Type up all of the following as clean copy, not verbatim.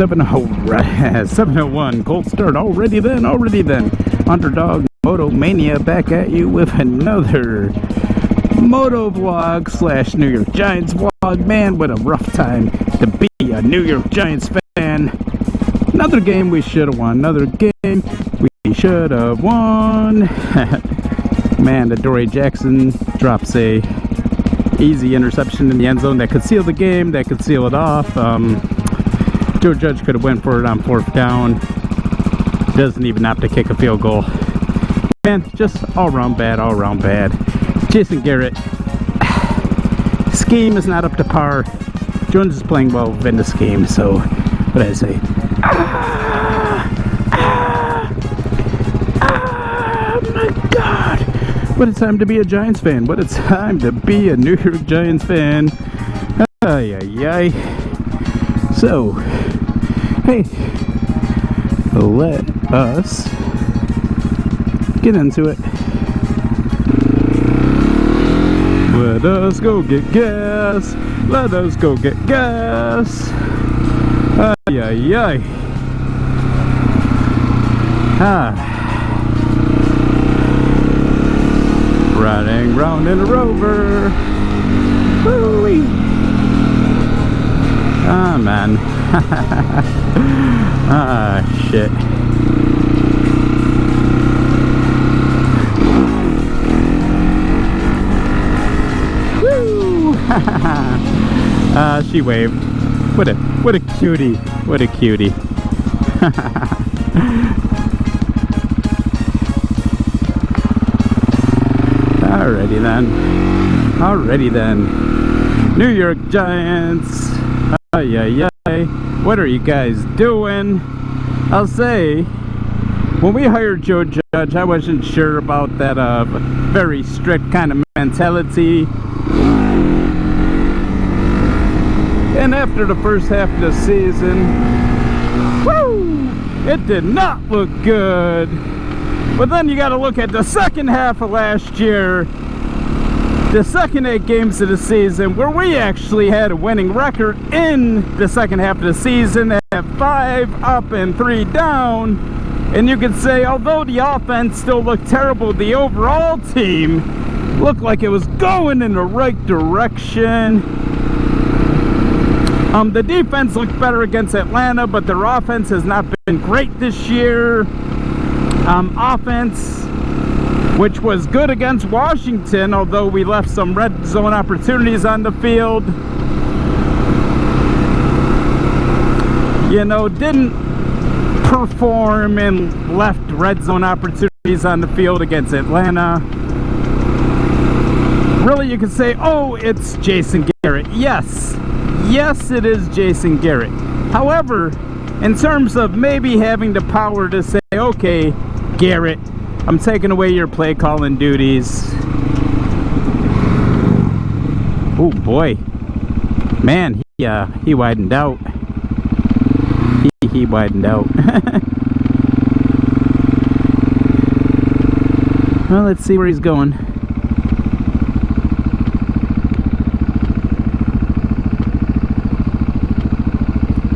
701. Cold start already then. Underdog Moto Mania back at you with another Moto vlog slash New York Giants vlog. Man, what a rough time to be a New York Giants fan. Another game we should have won. Another game we should have won. Man, Adoree Jackson drops a easy interception in the end zone that could seal the game, that could seal it off. Joe Judge could have went for it on 4th down. Doesn't even have to kick a field goal. Man, just all around bad. Jason Garrett, scheme is not up to par. Jones is playing well within the scheme, so what did I say? My God! What a time to be a Giants fan. What a time to be a New York Giants fan. Ay. So, hey, let us get into it. Let us go get gas. Let us go get gas. Ay. Riding round in a Rover. Woo-wee. Ah, man. Shit. Woo! She waved. What a cutie. What a cutie. Alrighty then. New York Giants. Ay. What are you guys doing? I'll say, when we hired Joe Judge, I wasn't sure about that very strict kind of mentality. And after the first half of the season, woo, it did not look good. But then you got to look at the second half of last year, the second 8 games of the season, where we actually had a winning record in the second half of the season at 5 up and 3 down. And you could say, although the offense still looked terrible, the overall team looked like it was going in the right direction. The defense looked better against Atlanta, but their offense has not been great this year. Offense, which was good against Washington, although we left some red zone opportunities on the field. You know, didn't perform and left red zone opportunities on the field against Atlanta. Really, you could say, oh, it's Jason Garrett. Yes, it is Jason Garrett. However, in terms of maybe having the power to say, okay, Garrett, I'm taking away your play calling duties. Oh boy, man, he widened out. He widened out. Well, let's see where he's going.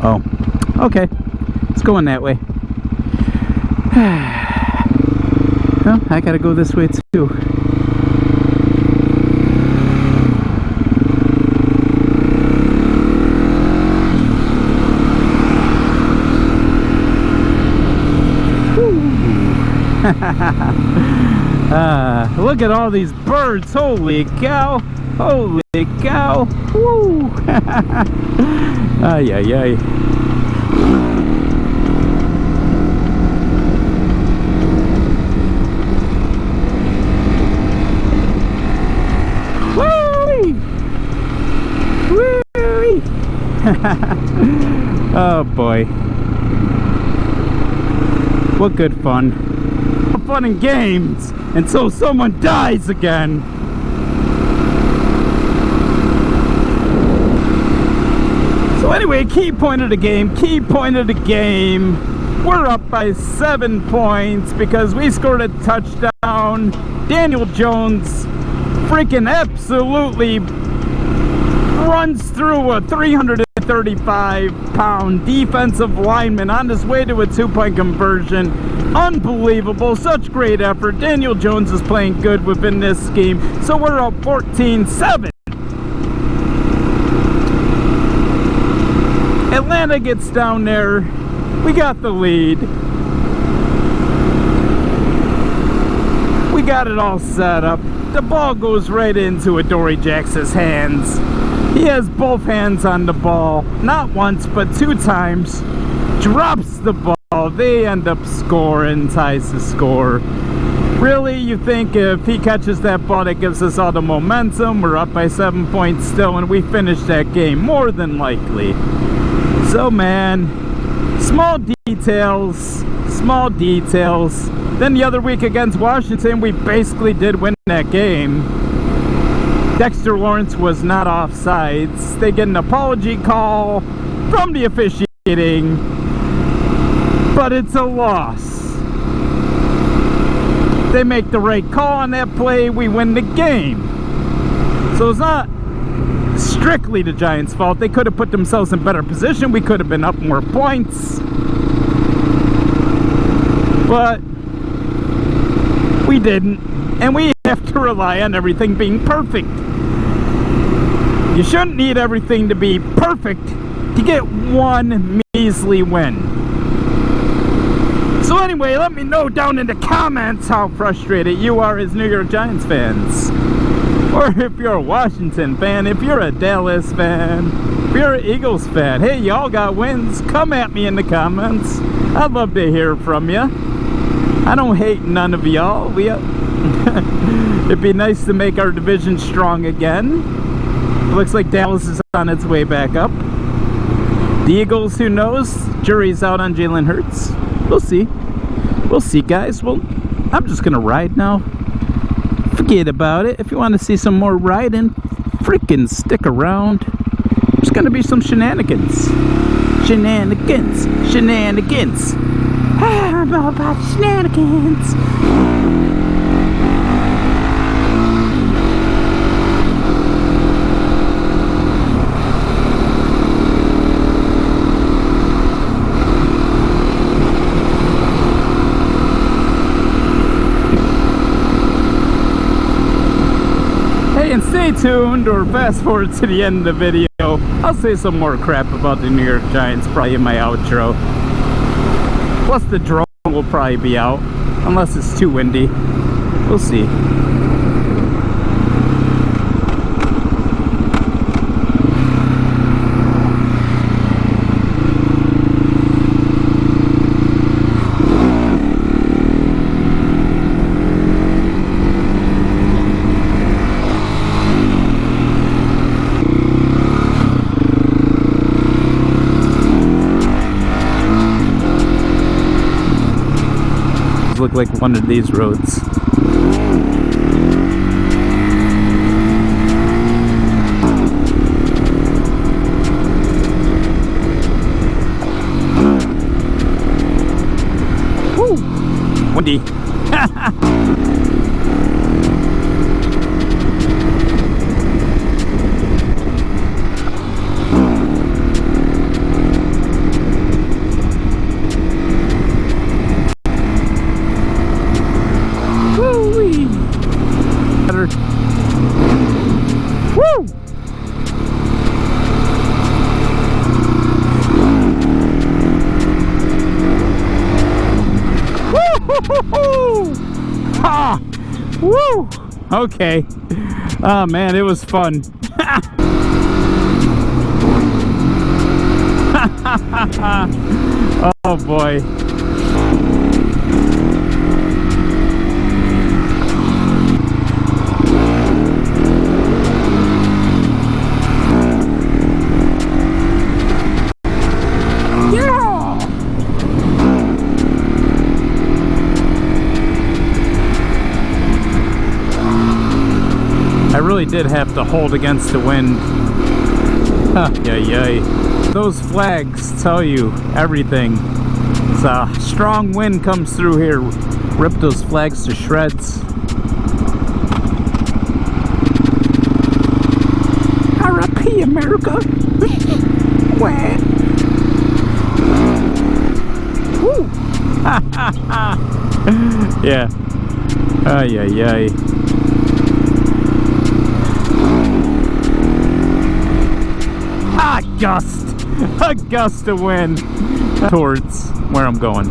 Oh, okay, it's going that way. Well, I gotta go this way too. Look at all these birds. Holy cow. Woo. Ay. Oh boy, what good fun. Fun and games until someone dies again. So anyway, key point of the game, we're up by 7 points because we scored a touchdown. Daniel Jones freaking absolutely runs through a 300 235-pound defensive lineman on his way to a two-point conversion. Unbelievable, such great effort. Daniel Jones is playing good within this scheme, so we're up 14-7. Atlanta gets down there. We got the lead. We got it all set up. The ball goes right into Adoree Jackson's hands. He has both hands on the ball, not once but 2 times. Drops the ball. They end up scoring, ties the score. Really, you think if he catches that ball, that gives us all the momentum. We're up by 7 points still, and we finish that game more than likely. So, man, small details. Then the other week against Washington, we basically did win that game. Dexter Lawrence was not offsides. They get an apology call from the officiating, but it's a loss. They make the right call on that play, we win the game. So it's not strictly the Giants' fault. They could have put themselves in better position. We could have been up more points. But we didn't. And we have to rely on everything being perfect. You shouldn't need everything to be perfect to get one measly win. So anyway, let me know down in the comments how frustrated you are as New York Giants fans. Or if you're a Washington fan, if you're a Dallas fan, if you're an Eagles fan, hey, y'all got wins, come at me in the comments. I'd love to hear from you. I don't hate none of y'all. It'd be nice to make our division strong again. It looks like Dallas is on its way back up. The Eagles, who knows? Jury's out on Jalen Hurts. We'll see. We'll see, guys. Well, I'm just gonna ride now. Forget about it. If you want to see some more riding, freaking stick around. There's gonna be some shenanigans. Shenanigans. I'm all about shenanigans. And stay tuned or fast forward to the end of the video. I'll say some more crap about the New York Giants probably in my outro. Plus the drone will probably be out unless it's too windy. We'll see. Look like one of these roads. Woo! Windy. Woo! Woo! Ha! Woo! Okay. Oh man, it was fun. Oh boy. I really did have to hold against the wind. Yay. Those flags tell you everything. It's a strong wind comes through here. Rip those flags to shreds. R.I.P. America. Well. Yeah. Ay, ay, ay. Ah, gust. A gust of wind towards where I'm going.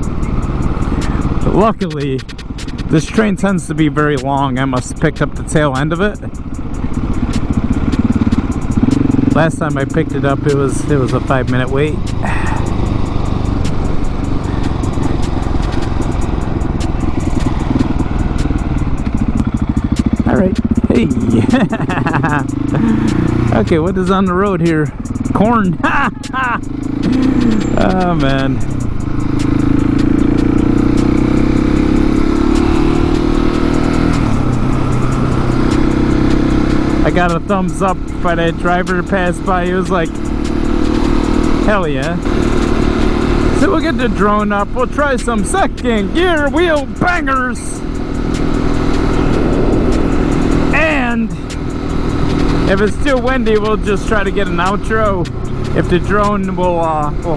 But luckily, this train tends to be very long. I must have picked up the tail end of it. Last time I picked it up, it was a 5-minute wait. Alright. Hey. Okay, what is on the road here? Corn. Oh, man. I got a thumbs up by that driver to pass by. He was like, hell yeah. So we'll get the drone up. We'll try some second gear wheel bangers. And if it's too windy, we'll just try to get an outro. If the drone will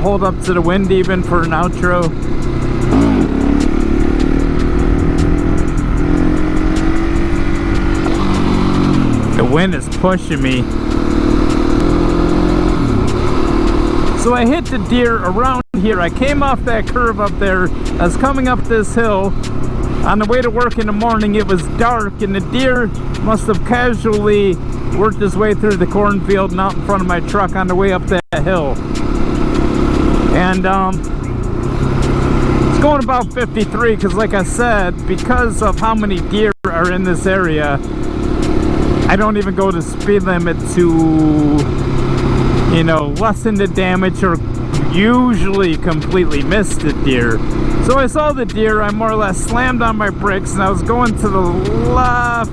hold up to the wind even for an outro. The wind is pushing me. So I hit the deer around here. I came off that curve up there. I was coming up this hill. On the way to work in the morning, it was dark, and the deer must have casually worked his way through the cornfield and out in front of my truck on the way up that hill. And it's going about 53, because like I said, because of how many deer are in this area, I don't even go the speed limit to, you know, lessen the damage or usually completely miss the deer. So I saw the deer, I more or less slammed on my brakes, and I was going to the left,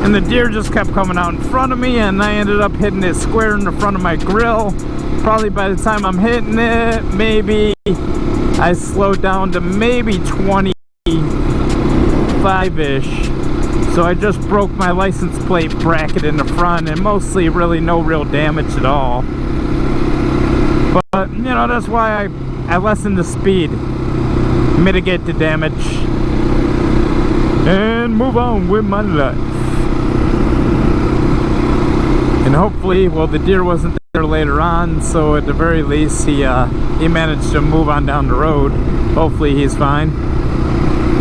and the deer just kept coming out in front of me, and I ended up hitting it square in the front of my grill. Probably by the time I'm hitting it, maybe I slowed down to maybe 25-ish. So I just broke my license plate bracket in the front, and mostly really no real damage at all. But, you know, that's why I lessen the speed, mitigate the damage, and move on with my life. And hopefully, well, the deer wasn't there later on, so at the very least, he managed to move on down the road. Hopefully he's fine.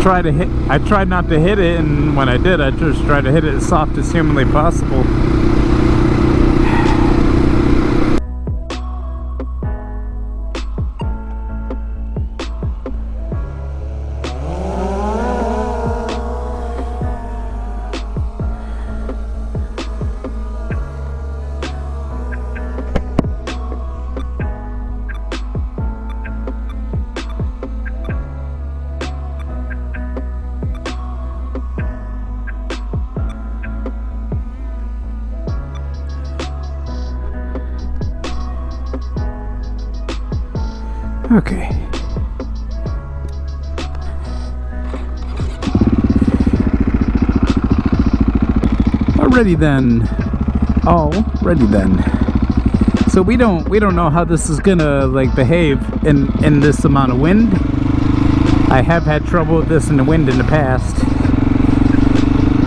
I tried not to hit it, and when I did, I just tried to hit it as soft as humanly possible. Okay. Alrighty then. Alrighty then. So we don't know how this is gonna like behave in this amount of wind. I have had trouble with this in the wind in the past.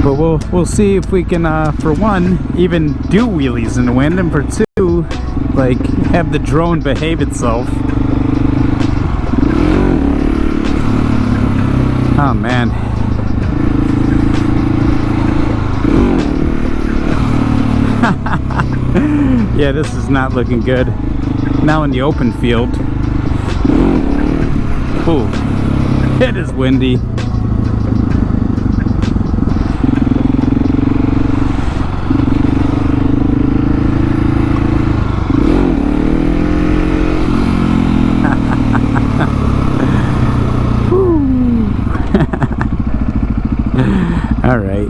But we'll see if we can for one even do wheelies in the wind, and for two, like have the drone behave itself. Oh man. Yeah, this is not looking good. Now in the open field. Ooh, it is windy. All right.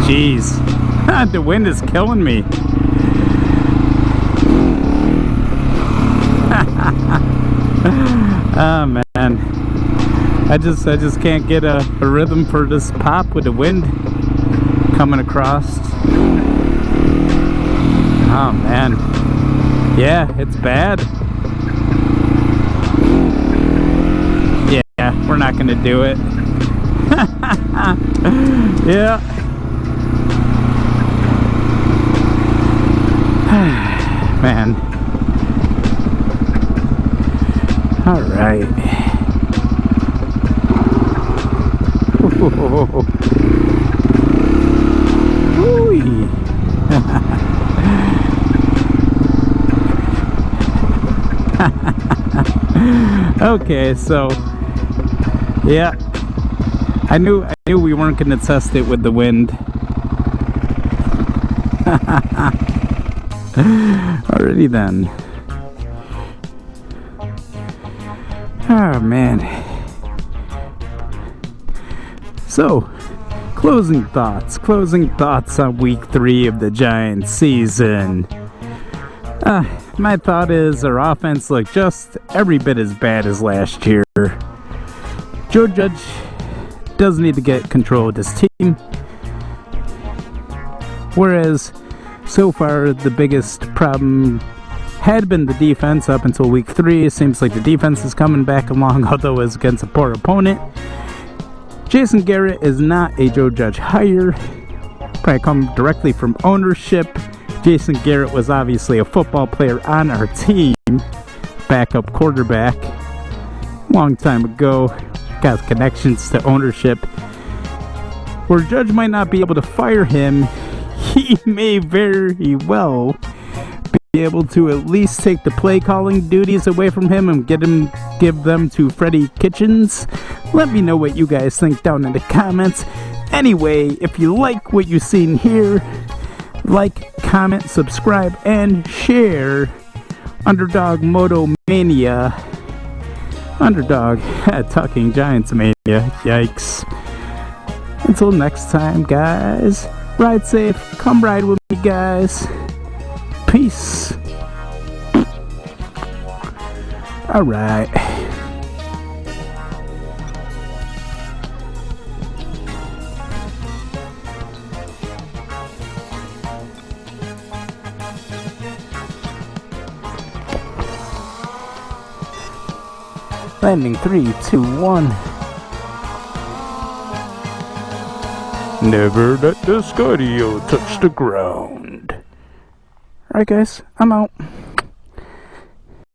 Jeez, the wind is killing me. Oh man, I just can't get a rhythm for this pop with the wind coming across. Oh man, yeah, it's bad. Yeah, we're not gonna do it. Yeah. Man. All right. Okay, so yeah, I knew we weren't gonna test it with the wind. Alrighty then. Oh man. So, closing thoughts on week 3 of the Giants season. My thought is our offense looked just every bit as bad as last year. Joe Judge does need to get control of this team. Whereas, so far, the biggest problem had been the defense up until week 3. It seems like the defense is coming back along, although it's against a poor opponent. Jason Garrett is not a Joe Judge hire. Probably come directly from ownership. Jason Garrett was obviously a football player on our team. Backup quarterback. Long time ago. Got connections to ownership. Where Judge might not be able to fire him, he may very well be able to at least take the play calling duties away from him and give them to Freddie Kitchens. Let me know what you guys think down in the comments. Anyway, if you like what you've seen here, like, comment, subscribe, and share. Underdog Moto Mania. Underdog Talking Giants Mania. Yikes. Until next time, guys. Ride safe. Come ride with me, guys. Peace. Alright. Landing 3, 2, 1. Never let the skydio touch the ground. Alright guys, I'm out.